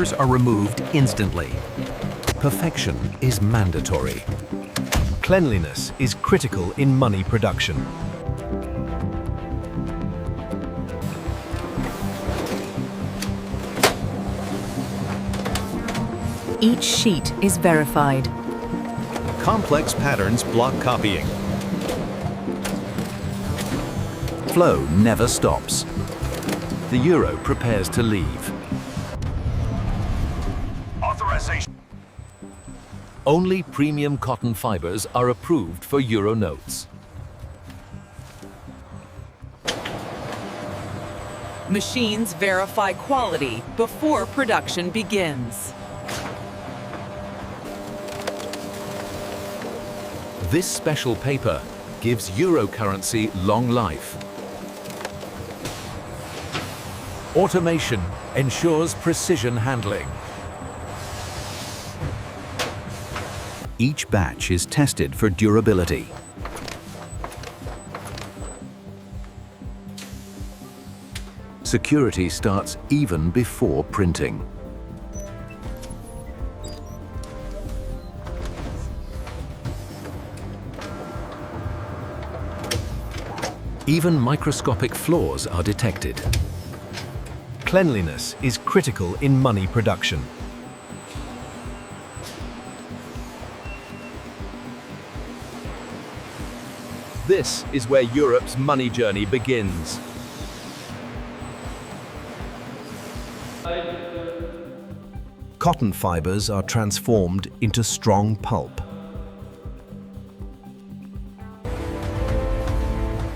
fibers are removed instantly. Perfection is mandatory. Cleanliness is critical in money production. Each sheet is verified. Complex patterns block copying. Flow never stops. The euro prepares to leave. Authorization. Only premium cotton fibers are approved for euro notes. Machines verify quality before production begins. This special paper gives euro currency long life. Automation ensures precision handling. Each batch is tested for durability. Security starts even before printing. Even microscopic flaws are detected. Cleanliness is critical in money production. This is where Europe's money journey begins. Cotton fibers are transformed into strong pulp.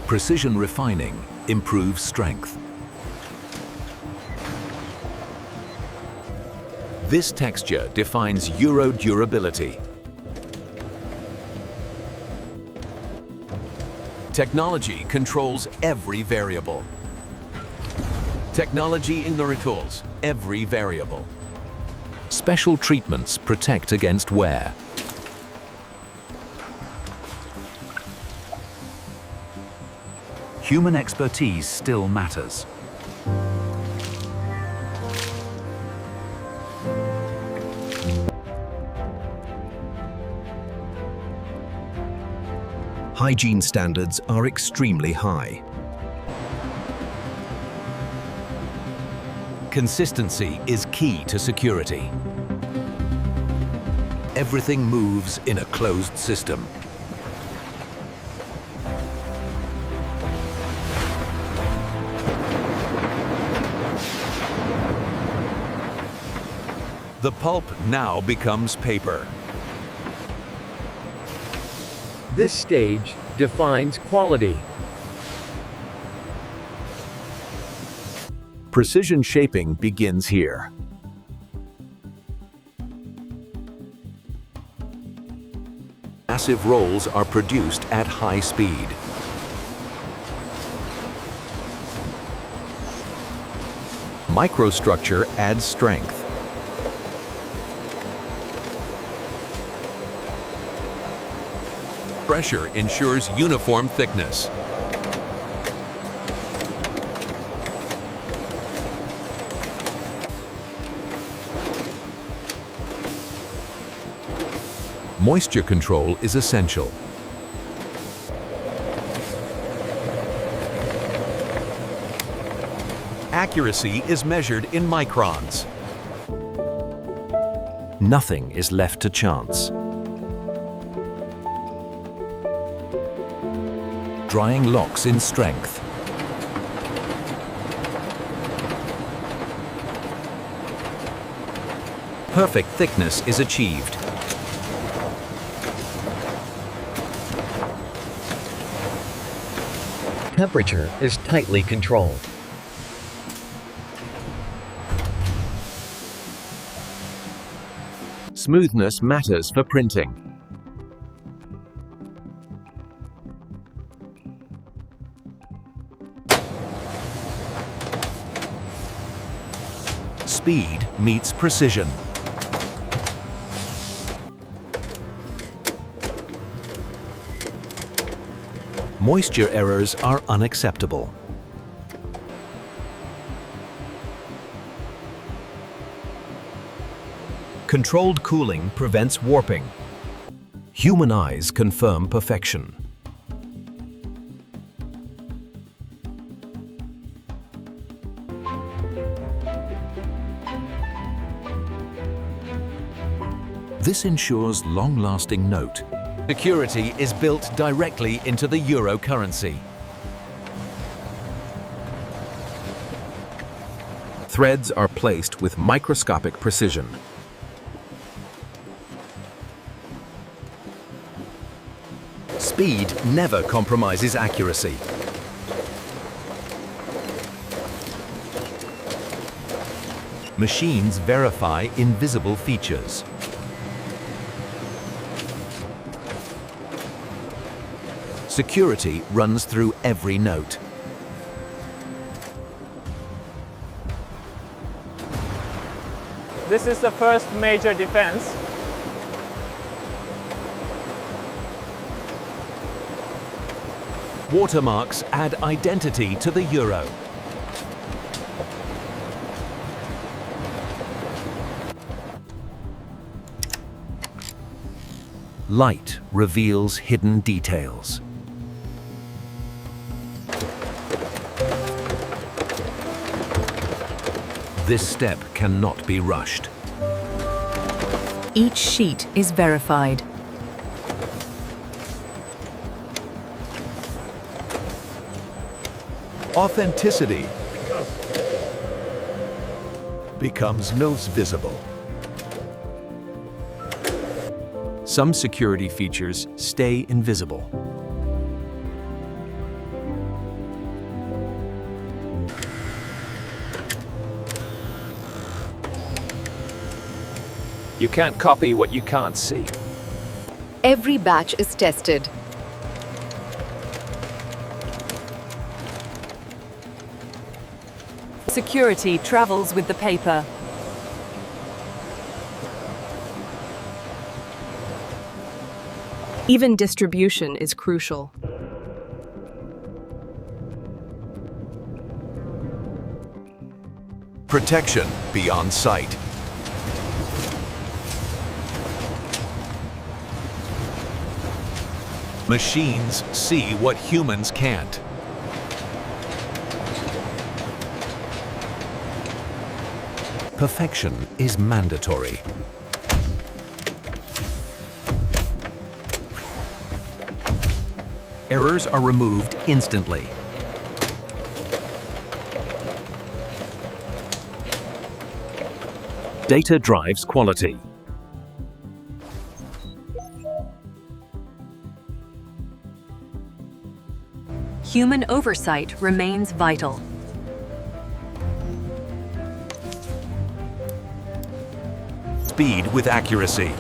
Precision refining improves strength. This texture defines euro durability. Technology controls every variable. Technology ignores every variable. Special treatments protect against wear. Human expertise still matters. Hygiene standards are extremely high. Consistency is key to security. Everything moves in a closed system. The pulp now becomes paper. This stage defines quality. Precision shaping begins here. Massive rolls are produced at high speed. Microstructure adds strength. Pressure ensures uniform thickness. Moisture control is essential. Accuracy is measured in microns. Nothing is left to chance. Drying locks in strength. Perfect thickness is achieved. Temperature is tightly controlled. Smoothness matters for printing. Speed meets precision. Moisture errors are unacceptable. Controlled cooling prevents warping. Human eyes confirm perfection. This ensures long-lasting note. Security is built directly into the euro currency. Threads are placed with microscopic precision. Speed never compromises accuracy. Machines verify invisible features. Security runs through every note. This is the first major defense. Watermarks add identity to the euro. Light reveals hidden details. This step cannot be rushed. Each sheet is verified. Authenticity becomes most visible. Some security features stay invisible. You can't copy what you can't see. Every batch is tested. Security travels with the paper. Even distribution is crucial. Protection beyond sight. Machines see what humans can't. Perfection is mandatory. Errors are removed instantly. Data drives quality. Human oversight remains vital. Speed with accuracy.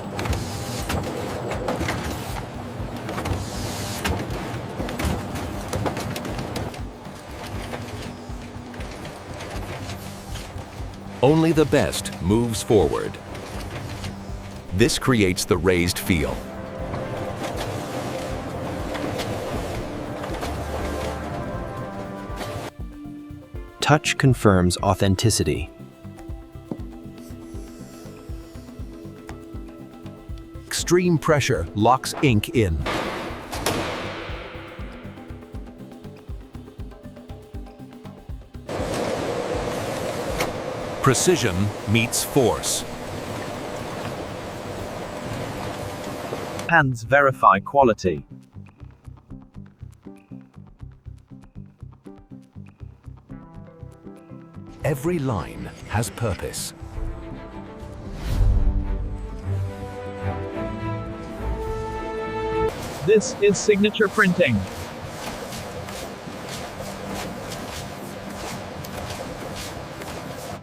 Only the best moves forward. This creates the raised feel. Touch confirms authenticity. Extreme pressure locks ink in. Precision meets force. Hands verify quality. Every line has purpose. This is signature printing.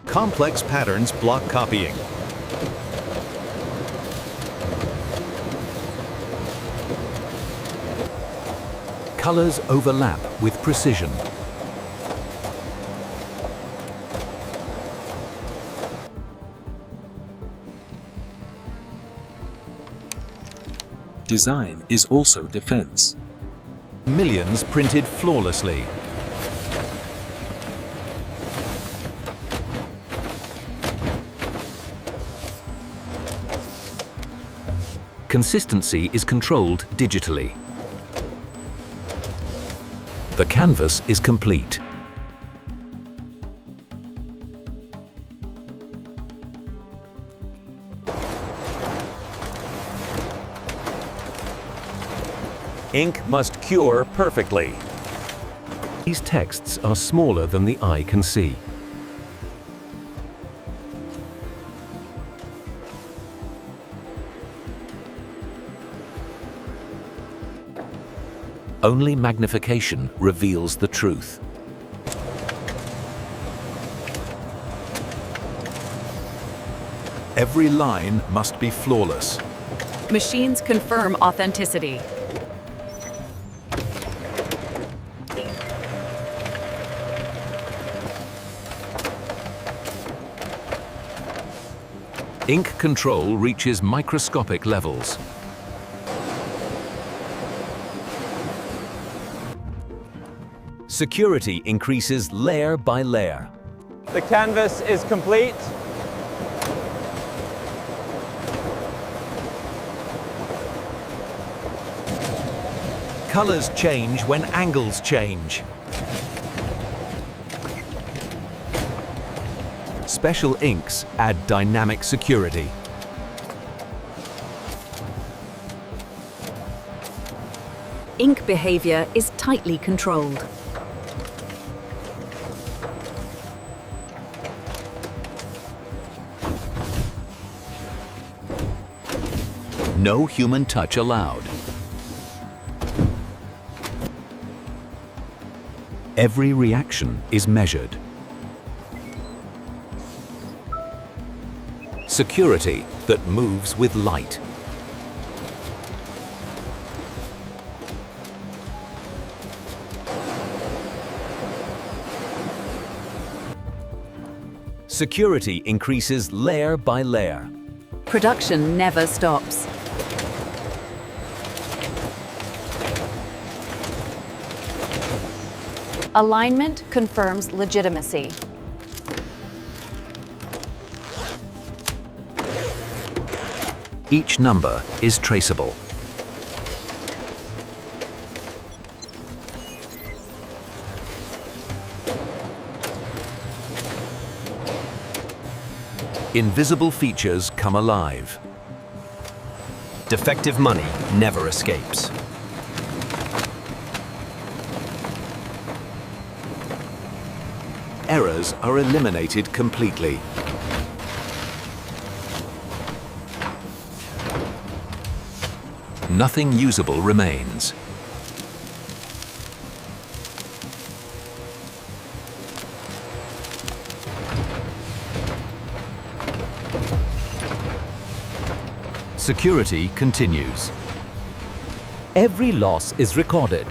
Complex patterns block copying. Colors overlap with precision. Design is also defense. Millions printed flawlessly. Consistency is controlled digitally. The canvas is complete. Ink must cure perfectly. These texts are smaller than the eye can see. Only magnification reveals the truth. Every line must be flawless. Machines confirm authenticity. Ink control reaches microscopic levels. Security increases layer by layer. The canvas is complete. Colors change when angles change. Special inks add dynamic security. Ink behavior is tightly controlled. No human touch allowed. Every reaction is measured. Security that moves with light. Security increases layer by layer. Production never stops. Alignment confirms legitimacy. Each number is traceable. Invisible features come alive. Defective money never escapes. Errors are eliminated completely. Nothing usable remains. Security continues. Every loss is recorded.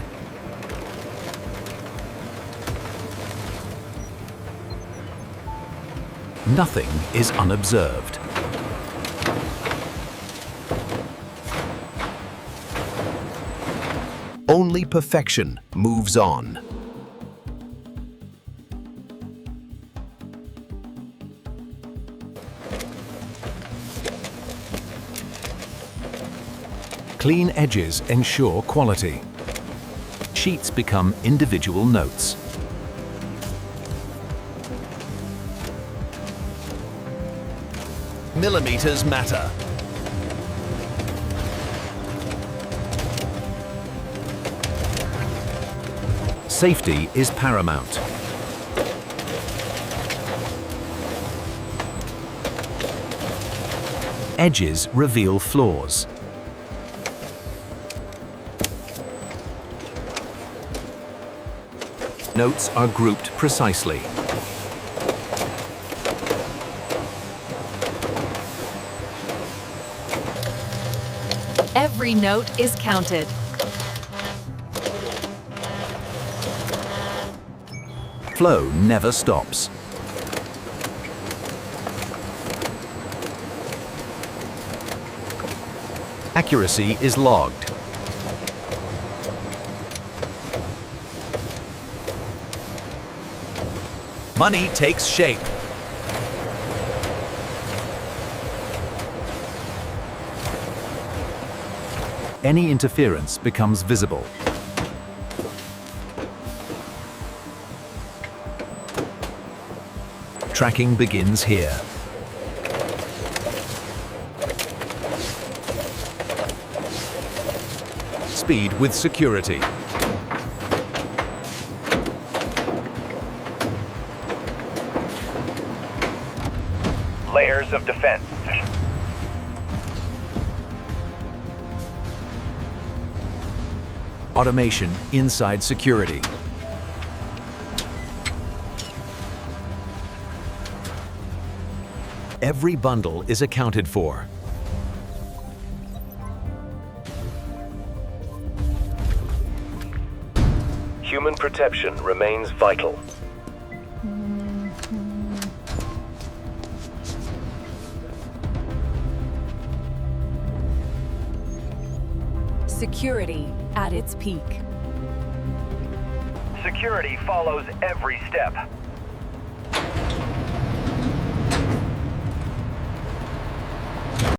Nothing is unobserved. Only perfection moves on. Clean edges ensure quality. Sheets become individual notes. Millimeters matter. Safety is paramount. Edges reveal flaws. Notes are grouped precisely. Every note is counted. Flow never stops. Accuracy is logged. Money takes shape. Any interference becomes visible. Tracking begins here. Speed with security. Layers of defense. Automation inside security. Every bundle is accounted for. Human protection remains vital. Security at its peak. Security follows every step.